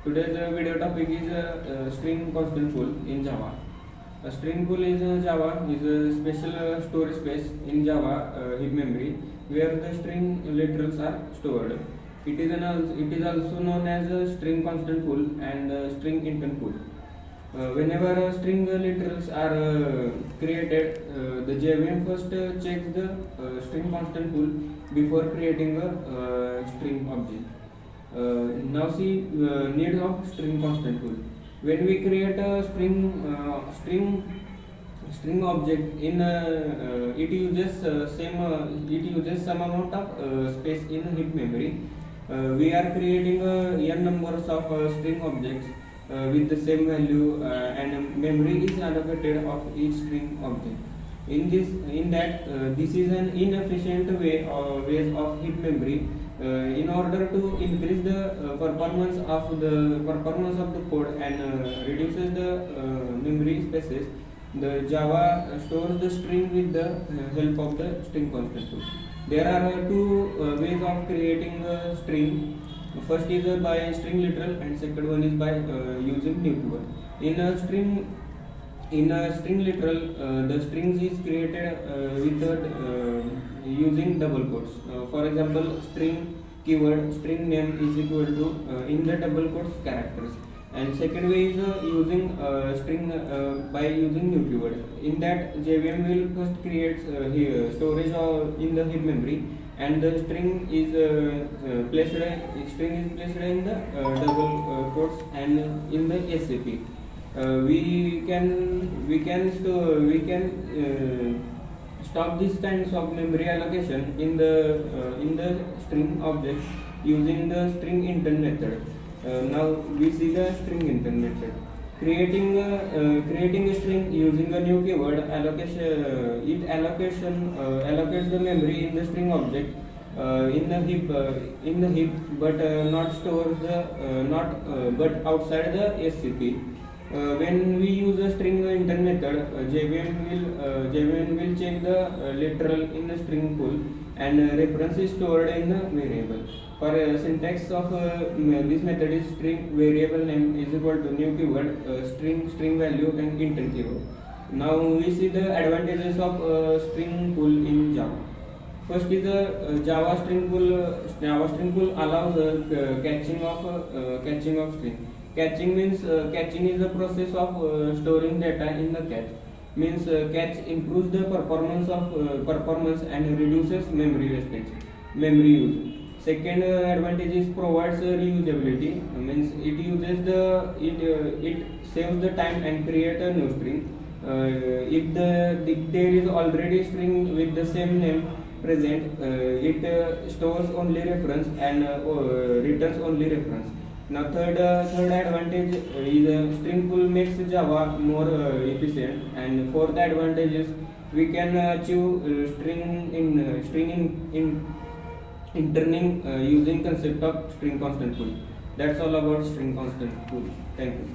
Today's video topic is string constant pool in Java. A string pool is Java is a special storage space in Java heap memory where the string literals are stored. It is also known as a string constant pool and string intent pool. Whenever string literals are created, the JVM first checks the string constant pool before creating a string object. Now see need of string constant pool. When we create a string object in it uses some amount of space in heap memory. We are creating n numbers of string objects with the same value and memory is allocated of each string object. This is an inefficient ways of heap memory. In order to increase the performance of the code and reduces the memory spaces, the Java stores the string with the help of the string constant pool. There are two ways of creating a string. First is by string literal and second one is by using new keyword. In a string literal, the strings is created using double quotes. For example, string keyword string name is equal to in the double quotes characters. And second way is using string by using new keyword. In that, JVM will first create storage in the heap memory, and the string is placed in the double quotes and in the SCP. We can stop these kinds of memory allocation in the string objects using the string intent method. Now we see the string intent method. Creating a string using a new keyword allocates the memory in the string object in the heap, but not stores but outside the SCP. When we use a string intent method, JVM will check the literal in the string pool and reference is stored in the variable. For syntax of this method is string variable name is equal to new keyword string value and intent keyword. Now we see the advantages of string pool in Java. First is Java string pool. Java string pool allows catching of string. Catching means catching is a process of storing data in the cache. Means catch improves the performance and reduces memory use. Second advantage is provides reusability. Means it saves the time and create a new string. If there is already string with the same name present, it stores only reference and returns only reference. Now third advantage is string pool makes Java more efficient, and fourth advantage is we can achieve string interning using concept of string constant pool. That's all about string constant pool. Thank you.